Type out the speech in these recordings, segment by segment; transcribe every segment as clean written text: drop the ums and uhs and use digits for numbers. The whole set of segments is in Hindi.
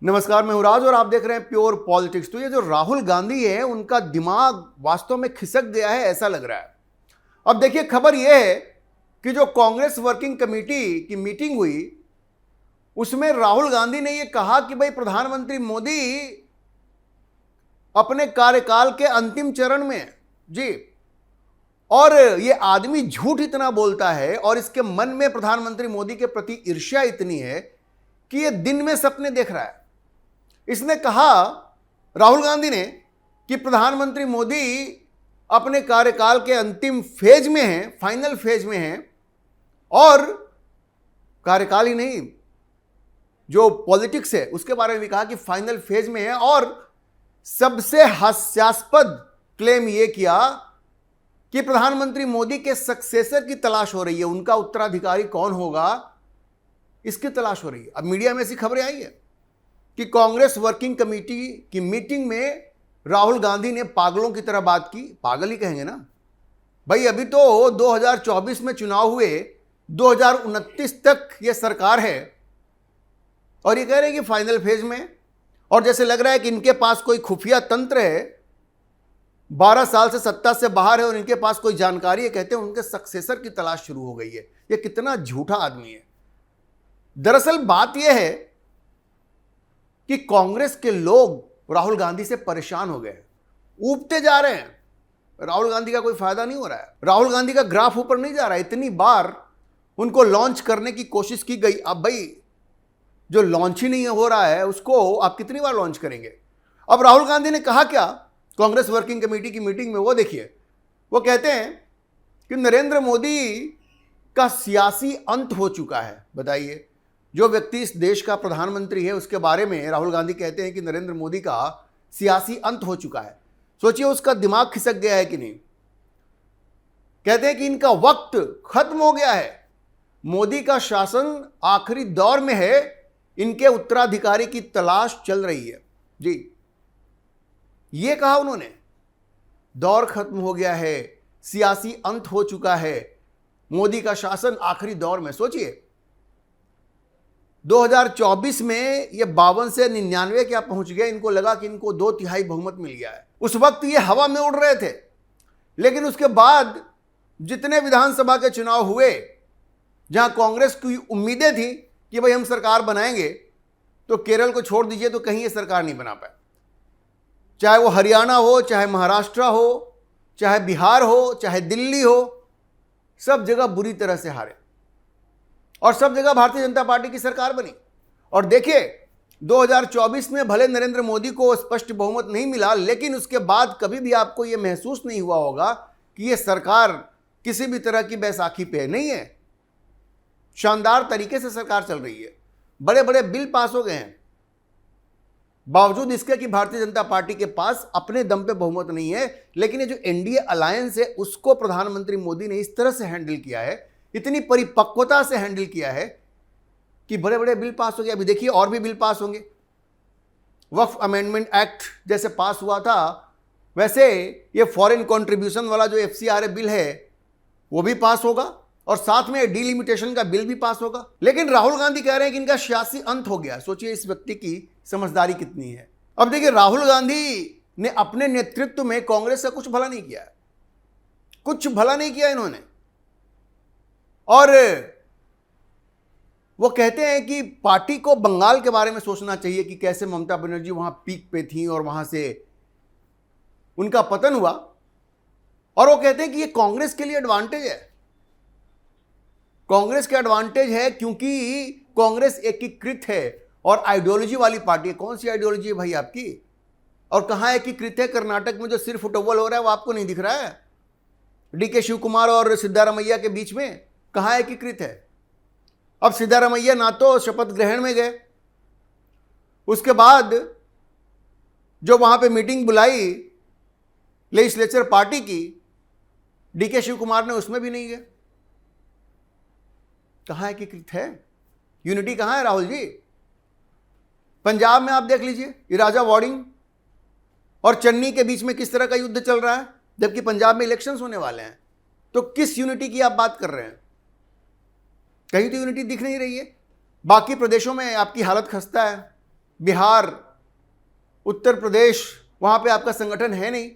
नमस्कार, मैं हूं राज और आप देख रहे हैं प्योर पॉलिटिक्स। तो ये जो राहुल गांधी है उनका दिमाग वास्तव में खिसक गया है ऐसा लग रहा है। अब देखिए, खबर यह है कि जो कांग्रेस वर्किंग कमेटी की मीटिंग हुई उसमें राहुल गांधी ने यह कहा कि भाई प्रधानमंत्री मोदी अपने कार्यकाल के अंतिम चरण में है जी, और ये आदमी झूठ इतना बोलता है और इसके मन में प्रधानमंत्री मोदी के प्रति ईर्ष्या इतनी है कि ये दिन में सपने देख रहा है। इसने कहा, राहुल गांधी ने, कि प्रधानमंत्री मोदी अपने कार्यकाल के अंतिम फेज में हैं, फाइनल फेज में हैं, और कार्यकाल ही नहीं, जो पॉलिटिक्स है उसके बारे में भी कहा कि फाइनल फेज में है। और सबसे हास्यास्पद क्लेम यह किया कि प्रधानमंत्री मोदी के सक्सेसर की तलाश हो रही है, उनका उत्तराधिकारी कौन होगा इसकी तलाश हो रही है। अब मीडिया में ऐसी खबरें आई है कि कांग्रेस वर्किंग कमेटी की मीटिंग में राहुल गांधी ने पागलों की तरह बात की। पागल ही कहेंगे ना भाई, अभी तो 2024 में चुनाव हुए, 2029 तक ये सरकार है और ये कह रहे हैं कि फाइनल फेज में, और जैसे लग रहा है कि इनके पास कोई खुफिया तंत्र है, 12 साल से सत्ता से बाहर है और इनके पास कोई जानकारी है। कहते हैं उनके सक्सेसर की तलाश शुरू हो गई है। ये कितना झूठा आदमी है। दरअसल बात यह है कि कांग्रेस के लोग राहुल गांधी से परेशान हो गए, ऊबते जा रहे हैं। राहुल गांधी का कोई फायदा नहीं हो रहा है, राहुल गांधी का ग्राफ ऊपर नहीं जा रहा है। इतनी बार उनको लॉन्च करने की कोशिश की गई, अब भाई जो लॉन्च ही नहीं हो रहा है उसको आप कितनी बार लॉन्च करेंगे। अब राहुल गांधी ने कहा क्या कांग्रेस वर्किंग कमेटी की मीटिंग में, वो देखिए। वो कहते हैं कि नरेंद्र मोदी का सियासी अंत हो चुका है। बताइए, जो व्यक्ति इस देश का प्रधानमंत्री है उसके बारे में राहुल गांधी कहते हैं कि नरेंद्र मोदी का सियासी अंत हो चुका है। सोचिए उसका दिमाग खिसक गया है कि नहीं। कहते हैं कि इनका वक्त खत्म हो गया है, मोदी का शासन आखिरी दौर में है, इनके उत्तराधिकारी की तलाश चल रही है जी। ये कहा उन्होंने, दौर खत्म हो गया है, सियासी अंत हो चुका है, मोदी का शासन आखिरी दौर में। सोचिए 2024 में ये 52 से 99 क्या पहुंच गया। इनको लगा कि इनको 2/3 बहुमत मिल गया है। उस वक्त ये हवा में उड़ रहे थे, लेकिन उसके बाद जितने विधानसभा के चुनाव हुए जहां कांग्रेस की उम्मीदें थी कि भाई हम सरकार बनाएंगे, तो केरल को छोड़ दीजिए तो कहीं ये सरकार नहीं बना पाए। चाहे वो हरियाणा हो, चाहे महाराष्ट्र हो, चाहे बिहार हो, चाहे दिल्ली हो, सब जगह बुरी तरह से हारे और सब जगह भारतीय जनता पार्टी की सरकार बनी। और देखिए 2024 में भले नरेंद्र मोदी को स्पष्ट बहुमत नहीं मिला, लेकिन उसके बाद कभी भी आपको यह महसूस नहीं हुआ होगा कि यह सरकार किसी भी तरह की बैसाखी पे नहीं है। शानदार तरीके से सरकार चल रही है, बड़े बड़े बिल पास हो गए हैं, बावजूद इसके कि भारतीय जनता पार्टी के पास अपने दम पे बहुमत नहीं है। लेकिन ये जो एनडीए अलायंस है उसको प्रधानमंत्री मोदी ने इस तरह से हैंडल किया है, इतनी परिपक्वता से हैंडल किया है कि बड़े बड़े बिल पास हो गए। अभी देखिए और भी बिल पास होंगे। वक्फ अमेंडमेंट एक्ट जैसे पास हुआ था, वैसे ये फॉरेन कंट्रीब्यूशन वाला जो एफसीआरए बिल है वो भी पास होगा, और साथ में डिलिमिटेशन का बिल भी पास होगा। लेकिन राहुल गांधी कह रहे हैं कि इनका सियासी अंत हो गया। सोचिए इस व्यक्ति की समझदारी कितनी है। अब देखिए, राहुल गांधी ने अपने नेतृत्व में कांग्रेस का कुछ भला नहीं किया है, कुछ भला नहीं किया इन्होंने। और वो कहते हैं कि पार्टी को बंगाल के बारे में सोचना चाहिए कि कैसे ममता बनर्जी वहां पीक पे थी और वहां से उनका पतन हुआ। और वो कहते हैं कि ये कांग्रेस के लिए एडवांटेज है, कांग्रेस का एडवांटेज है क्योंकि कांग्रेस एकीकृत है और आइडियोलॉजी वाली पार्टी है। कौन सी आइडियोलॉजी है भाई आपकी, और कहां एकीकृत है? कर्नाटक में जो सिर फुटबॉल हो रहा है वो आपको नहीं दिख रहा है? डीके शिव कुमार और सिद्धारमैया के बीच में कहां एकीकृत है? अब सिद्धारमैया ना तो शपथ ग्रहण में गए, उसके बाद जो वहां पे मीटिंग बुलाई लेजिस्लेचर पार्टी की, डीके शिव कुमार ने उसमें भी नहीं गए। कहां एकीकृत है? यूनिटी कहां है राहुल जी? पंजाब में आप देख लीजिए, इराजा वार्डिंग और चन्नी के बीच में किस तरह का युद्ध चल रहा है, जबकि पंजाब में इलेक्शंस होने वाले हैं। तो किस यूनिटी की आप बात कर रहे हैं? कहीं तो यूनिटी दिख नहीं रही है। बाकी प्रदेशों में आपकी हालत खस्ता है, बिहार, उत्तर प्रदेश, वहां पे आपका संगठन है नहीं,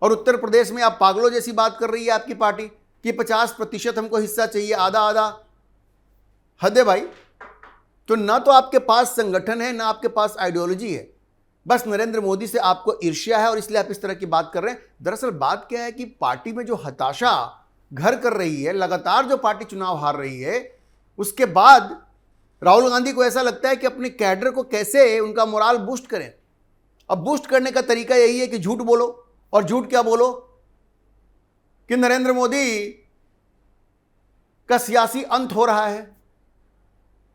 और उत्तर प्रदेश में आप पागलों जैसी बात कर रही है आपकी पार्टी कि 50% हमको हिस्सा चाहिए, आधा आधा। हद है भाई। तो ना तो आपके पास संगठन है, ना आपके पास आइडियोलॉजी है, बस नरेंद्र मोदी से आपको ईर्ष्या है और इसलिए आप इस तरह की बात कर रहे हैं। दरअसल बात क्या है कि पार्टी में जो हताशा घर कर रही है, लगातार जो पार्टी चुनाव हार रही है, उसके बाद राहुल गांधी को ऐसा लगता है कि अपने कैडर को कैसे उनका मोराल बूस्ट करें। अब बूस्ट करने का तरीका यही है कि झूठ बोलो, और झूठ क्या बोलो कि नरेंद्र मोदी का सियासी अंत हो रहा है,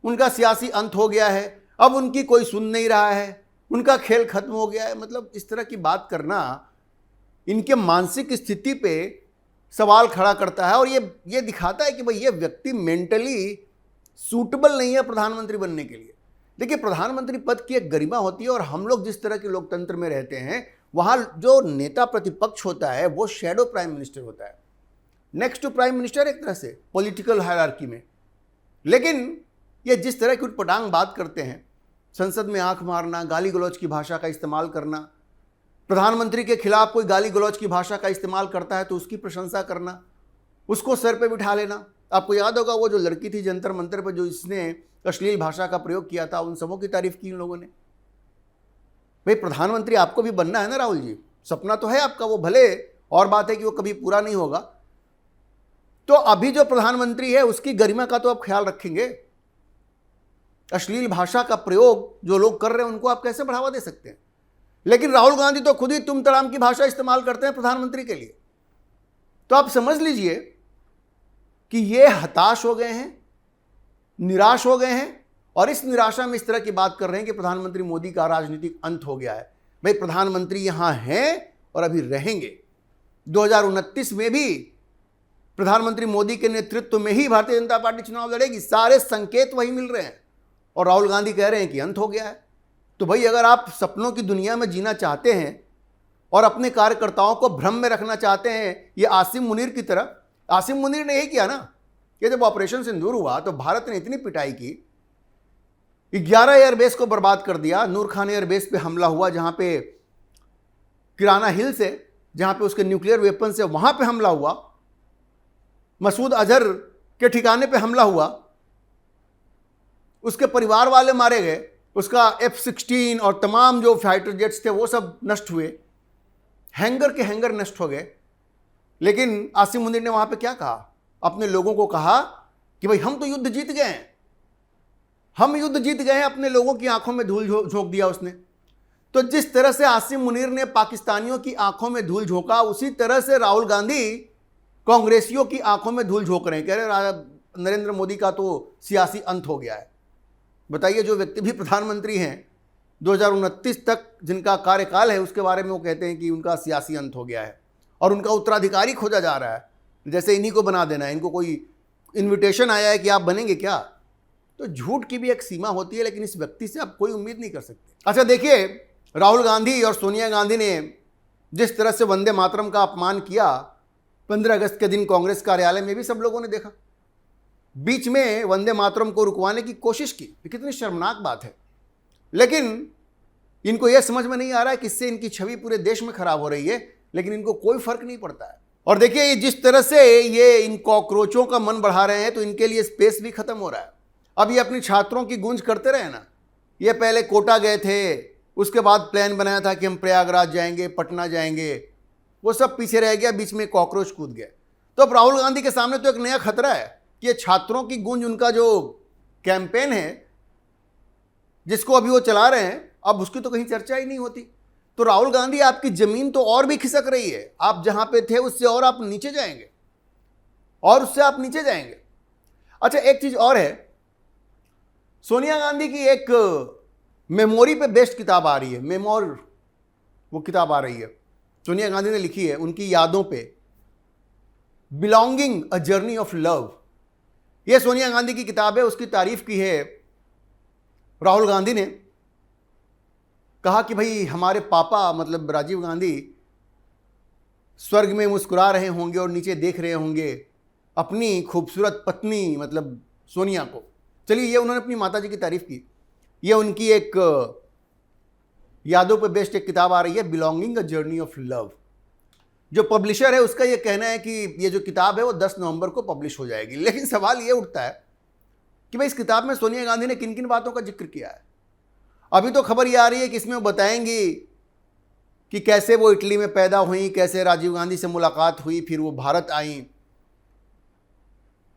उनका सियासी अंत हो गया है, अब उनकी कोई सुन नहीं रहा है, उनका खेल खत्म हो गया है। मतलब इस तरह की बात करना इनके मानसिक स्थिति पे सवाल खड़ा करता है और ये दिखाता है कि भाई ये व्यक्ति मेंटली सूटेबल नहीं है प्रधानमंत्री बनने के लिए। देखिए, प्रधानमंत्री पद की एक गरिमा होती है और हम लोग जिस तरह के लोकतंत्र में रहते हैं वहां जो नेता प्रतिपक्ष होता है वो शैडो प्राइम मिनिस्टर होता है, नेक्स्ट टू प्राइम मिनिस्टर एक तरह से पॉलिटिकल हायरार्की में। लेकिन ये जिस तरह की उटपटांग बात करते हैं, संसद में आंख मारना, गाली गलौज की भाषा का इस्तेमाल करना, प्रधानमंत्री के खिलाफ कोई गाली गलौज की भाषा का इस्तेमाल करता है तो उसकी प्रशंसा करना, उसको सर पे बिठा लेना। आपको याद होगा वो जो लड़की थी जंतर मंतर पर जो इसने अश्लील भाषा का प्रयोग किया था, उन सबों की तारीफ की इन लोगों ने। भाई प्रधानमंत्री आपको भी बनना है ना राहुल जी, सपना तो है आपका, वो भले और बात है कि वो कभी पूरा नहीं होगा। तो अभी जो प्रधानमंत्री है उसकी गरिमा का तो आप ख्याल रखेंगे। अश्लील भाषा का प्रयोग जो लोग कर रहे हैं उनको आप कैसे बढ़ावा दे सकते हैं? लेकिन राहुल गांधी तो खुद ही तुम तड़ाम की भाषा इस्तेमाल करते हैं प्रधानमंत्री के लिए। तो आप समझ लीजिए कि ये हताश हो गए हैं, निराश हो गए हैं और इस निराशा में इस तरह की बात कर रहे हैं कि प्रधानमंत्री मोदी का राजनीतिक अंत हो गया है। भाई प्रधानमंत्री यहां हैं और अभी रहेंगे। 2029 में भी प्रधानमंत्री मोदी के नेतृत्व में ही भारतीय जनता पार्टी चुनाव लड़ेगी। सारे संकेत वही मिल रहे हैं और राहुल गांधी कह रहे हैं कि अंत हो गया है। तो भाई अगर आप सपनों की दुनिया में जीना चाहते हैं और अपने कार्यकर्ताओं को भ्रम में रखना चाहते हैं, ये आसिम मुनीर की तरह, आसिम मुनीर ने यही किया ना कि जब ऑपरेशन सिंदूर हुआ तो भारत ने इतनी पिटाई की, 11 एयरबेस को बर्बाद कर दिया। नूर खान एयरबेस पे हमला हुआ, जहां पे किराना हिल से, जहां पे उसके न्यूक्लियर वेपन से, वहां पे हमला हुआ। मसूद अजहर के ठिकाने पे हमला हुआ, उसके परिवार वाले मारे गए, उसका F-16 और तमाम जो फाइटर जेट्स थे वो सब नष्ट हुए, हैंगर के हैंगर नष्ट हो गए। लेकिन आसिम मुनीर ने वहां पे क्या कहा? अपने लोगों को कहा कि भाई हम तो युद्ध जीत गए हैं, हम युद्ध जीत गए हैं। अपने लोगों की आंखों में धूल झोंक दिया उसने। तो जिस तरह से आसिम मुनीर ने पाकिस्तानियों की आंखों में धूल झोंका, उसी तरह से राहुल गांधी कांग्रेसियों की आंखों में धूल झोंक रहे हैं। कह रहे नरेंद्र मोदी का तो सियासी अंत हो गया है। बताइए, जो व्यक्ति भी प्रधानमंत्री हैं 2029 तक जिनका कार्यकाल है, उसके बारे में वो कहते हैं कि उनका सियासी अंत हो गया है और उनका उत्तराधिकारी खोजा जा रहा है, जैसे इन्हीं को बना देना है। इनको कोई इन्विटेशन आया है कि आप बनेंगे क्या? तो झूठ की भी एक सीमा होती है, लेकिन इस व्यक्ति से आप कोई उम्मीद नहीं कर सकते। अच्छा देखिए, राहुल गांधी और सोनिया गांधी ने जिस तरह से वंदे मातरम का अपमान किया 15 अगस्त के दिन कांग्रेस कार्यालय में भी सब लोगों ने देखा। बीच में वंदे मातरम को रुकवाने की कोशिश की, कितनी शर्मनाक बात है। लेकिन इनको यह समझ में नहीं आ रहा है कि इससे इनकी छवि पूरे देश में खराब हो रही है, लेकिन इनको कोई फर्क नहीं पड़ता है। और देखिए, ये जिस तरह से ये इन कॉकरोचों का मन बढ़ा रहे हैं तो इनके लिए स्पेस भी खत्म हो रहा है। अब ये अपनी छात्रों की गूंज करते रहे ना, ये पहले कोटा गए थे, उसके बाद प्लान बनाया था कि हम प्रयागराज जाएंगे, पटना जाएंगे, वो सब पीछे रह गया, बीच में कॉकरोच कूद गए। तो अब राहुल गांधी के सामने तो एक नया खतरा है कि ये छात्रों की गूंज, उनका जो कैंपेन है जिसको अभी वो चला रहे हैं, अब उसकी तो कहीं चर्चा ही नहीं होती। तो राहुल गांधी, आपकी जमीन तो और भी खिसक रही है। आप जहां पे थे उससे और आप नीचे जाएंगे और उससे आप नीचे जाएंगे। अच्छा, एक चीज और है, सोनिया गांधी की एक मेमोरी पे बेस्ड किताब आ रही है, मेमोर, वो किताब आ रही है, सोनिया गांधी ने लिखी है उनकी यादों पे, belonging a journey of love. ये सोनिया गांधी की किताब है, उसकी तारीफ की है राहुल गांधी ने। कहा कि भाई हमारे पापा मतलब राजीव गांधी स्वर्ग में मुस्कुरा रहे होंगे और नीचे देख रहे होंगे अपनी खूबसूरत पत्नी मतलब सोनिया को। चलिए, ये उन्होंने अपनी माताजी की तारीफ की। ये उनकी एक यादों पे बेस्ड एक किताब आ रही है, belonging a journey of love. जो पब्लिशर है उसका ये कहना है कि ये जो किताब है वो 10 नवंबर को पब्लिश हो जाएगी। लेकिन सवाल ये उठता है कि भाई इस किताब में सोनिया गांधी ने किन किन बातों का जिक्र किया है। अभी तो खबर ये आ रही है कि इसमें वो बताएंगी कि कैसे वो इटली में पैदा हुई, कैसे राजीव गांधी से मुलाकात हुई, फिर वो भारत आई,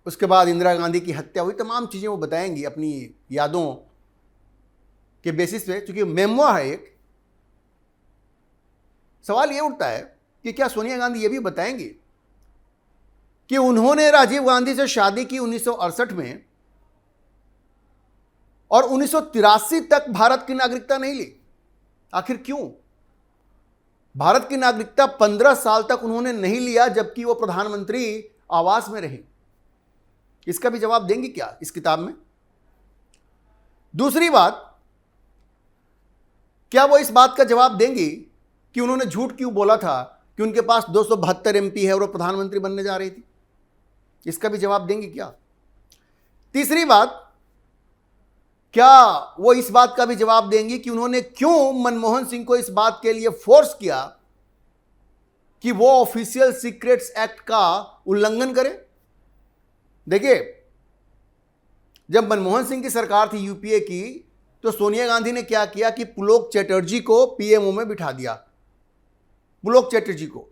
उसके बाद इंदिरा गांधी की हत्या हुई, तमाम चीज़ें वो बताएंगी अपनी यादों के बेसिस पे, चूंकि मेमोआ है एक। सवाल ये उठता है कि क्या सोनिया गांधी ये भी बताएंगी कि उन्होंने राजीव गांधी से शादी की 1968 में और 1983 तक भारत की नागरिकता नहीं ली। आखिर क्यों? भारत की नागरिकता 15 साल तक उन्होंने नहीं लिया जबकि वो प्रधानमंत्री आवास में रही। इसका भी जवाब देंगी क्या इस किताब में? दूसरी बात, क्या वो इस बात का जवाब देंगी कि उन्होंने झूठ क्यों बोला था कि उनके पास 272 एमपी है और वो प्रधानमंत्री बनने जा रही थी? इसका भी जवाब देंगी क्या? तीसरी बात, क्या वो इस बात का भी जवाब देंगी कि उन्होंने क्यों मनमोहन सिंह को इस बात के लिए फोर्स किया कि वो ऑफिशियल सीक्रेट्स एक्ट का उल्लंघन करे? देखिए, जब मनमोहन सिंह की सरकार थी यूपीए की, तो सोनिया गांधी ने क्या किया कि पुलोक चटर्जी को पीएमओ में बिठा दिया, पुलोक चटर्जी को।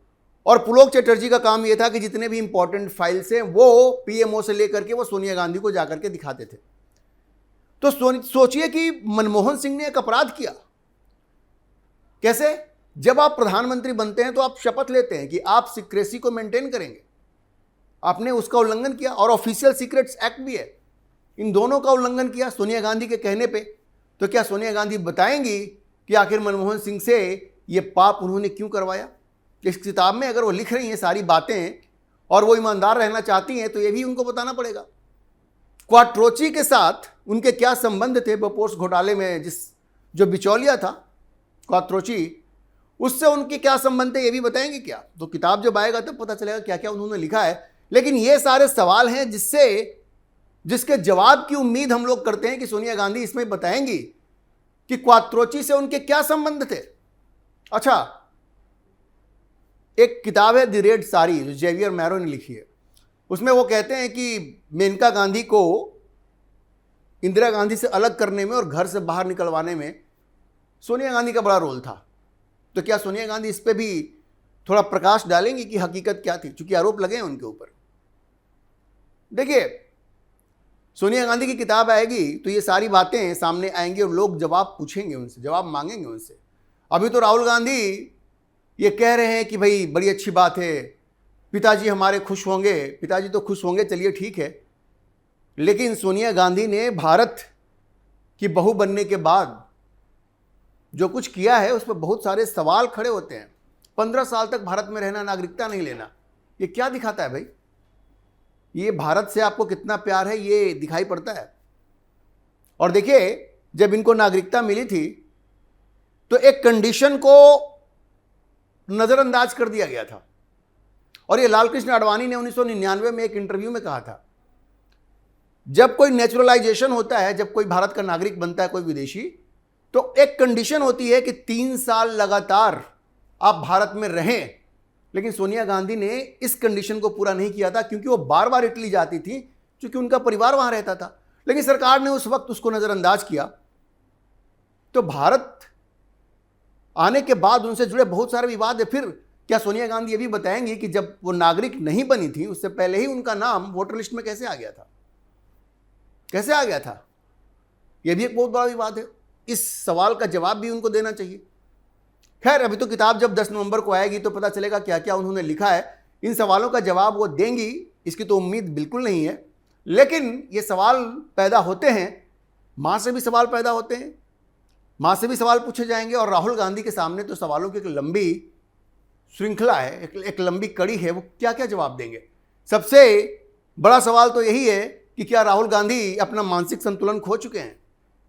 और पुलोक चटर्जी का काम यह था कि जितने भी इंपॉर्टेंट फाइल्स हैं वो पीएमओ से लेकर के वो सोनिया गांधी को जाकर के दिखाते थे। तो सोचिए कि मनमोहन सिंह ने एक अपराध किया। कैसे? जब आप प्रधानमंत्री बनते हैं तो आप शपथ लेते हैं कि आप सीक्रेसी को मेंटेन करेंगे। आपने उसका उल्लंघन किया और ऑफिशियल सीक्रेट्स एक्ट भी है, इन दोनों का उल्लंघन किया सोनिया गांधी के कहने पे। तो क्या सोनिया गांधी बताएंगी कि आखिर मनमोहन सिंह से ये पाप उन्होंने क्यों करवाया? इस किताब में अगर वो लिख रही हैं सारी बातें और वो ईमानदार रहना चाहती हैं तो ये भी उनको बताना पड़ेगा। क्वाट्रोची के साथ उनके क्या संबंध थे बोफोर्स घोटाले में, जो बिचौलिया था क्वाट्रोची, उससे उनके क्या संबंध थे ये भी बताएंगे क्या? तो किताब जब आएगा तब पता चलेगा क्या क्या उन्होंने लिखा है। लेकिन ये सारे सवाल हैं जिसके जवाब की उम्मीद हम लोग करते हैं कि सोनिया गांधी इसमें बताएंगी कि क्वाट्रोची से उनके क्या संबंध थे। अच्छा, एक किताब है द रेड साड़ी जो जेवियर मैरो ने लिखी है, उसमें वो कहते हैं कि मेनका गांधी को इंदिरा गांधी से अलग करने में और घर से बाहर निकलवाने में सोनिया गांधी का बड़ा रोल था। तो क्या सोनिया गांधी इस पे भी थोड़ा प्रकाश डालेंगी कि हकीकत क्या थी, चूंकि आरोप लगे हैं उनके ऊपर। देखिए, सोनिया गांधी की किताब आएगी तो ये सारी बातें सामने आएंगी और लोग जवाब पूछेंगे उनसे, जवाब मांगेंगे उनसे। अभी तो राहुल गांधी ये कह रहे हैं कि भाई बड़ी अच्छी बात है, पिताजी हमारे खुश होंगे। पिताजी तो खुश होंगे, चलिए ठीक है, लेकिन सोनिया गांधी ने भारत की बहू बनने के बाद जो कुछ किया है उस पर बहुत सारे सवाल खड़े होते हैं। 15 साल तक भारत में रहना, नागरिकता नहीं लेना, ये क्या दिखाता है भाई? ये भारत से आपको कितना प्यार है ये दिखाई पड़ता है। और देखिए, जब इनको नागरिकता मिली थी तो एक कंडीशन को नजरअंदाज कर दिया गया था, और ये लाल कृष्ण आडवाणी ने 1999 में एक इंटरव्यू में कहा था, जब कोई नेचुरलाइजेशन होता है, जब कोई भारत का नागरिक बनता है कोई विदेशी, तो एक कंडीशन होती है कि 3 साल लगातार आप भारत में रहें। लेकिन सोनिया गांधी ने इस कंडीशन को पूरा नहीं किया था क्योंकि वो बार बार इटली जाती थी, क्योंकि उनका परिवार वहां रहता था। लेकिन सरकार ने उस वक्त उसको नजरअंदाज किया। तो भारत आने के बाद उनसे जुड़े बहुत सारे विवाद है। फिर क्या सोनिया गांधी ये भी बताएंगी कि जब वो नागरिक नहीं बनी थी उससे पहले ही उनका नाम वोटर लिस्ट में कैसे आ गया था? कैसे आ गया था? यह भी एक बहुत बड़ा विवाद है। इस सवाल का जवाब भी उनको देना चाहिए। खैर, अभी तो किताब जब 10 नवंबर को आएगी तो पता चलेगा क्या क्या उन्होंने लिखा है। इन सवालों का जवाब वो देंगी इसकी तो उम्मीद बिल्कुल नहीं है, लेकिन ये सवाल पैदा होते हैं, माँ से भी सवाल पैदा होते हैं, माँ से भी सवाल पूछे जाएंगे। और राहुल गांधी के सामने तो सवालों की एक लंबी श्रृंखला है, एक लंबी कड़ी है, वो क्या क्या जवाब देंगे। सबसे बड़ा सवाल तो यही है कि क्या राहुल गांधी अपना मानसिक संतुलन खो चुके हैं?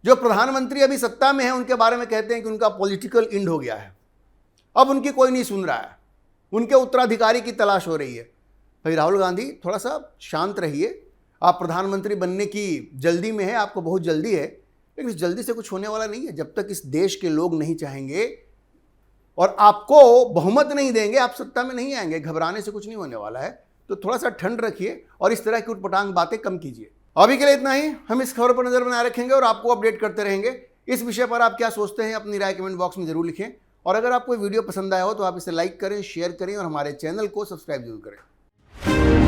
जो प्रधानमंत्री अभी सत्ता में है उनके बारे में कहते हैं कि उनका पॉलिटिकल एंड हो गया है, अब उनकी कोई नहीं सुन रहा है, उनके उत्तराधिकारी की तलाश हो रही है। भाई राहुल गांधी, थोड़ा सा शांत रहिए। आप प्रधानमंत्री बनने की जल्दी में है, आपको बहुत जल्दी है, लेकिन जल्दी से कुछ होने वाला नहीं है। जब तक इस देश के लोग नहीं चाहेंगे और आपको बहुमत नहीं देंगे, आप सत्ता में नहीं आएंगे। घबराने से कुछ नहीं होने वाला है। तो थोड़ा सा ठंड रखिए और इस तरह की उटपटांग बातें कम कीजिए। अभी के लिए इतना ही। हम इस खबर पर नजर बनाए रखेंगे और आपको अपडेट करते रहेंगे। इस विषय पर आप क्या सोचते हैं, अपनी राय कमेंट बॉक्स में जरूर लिखें। और अगर आपको वीडियो पसंद आया हो तो आप इसे लाइक करें, शेयर करें और हमारे चैनल को सब्सक्राइब जरूर करें।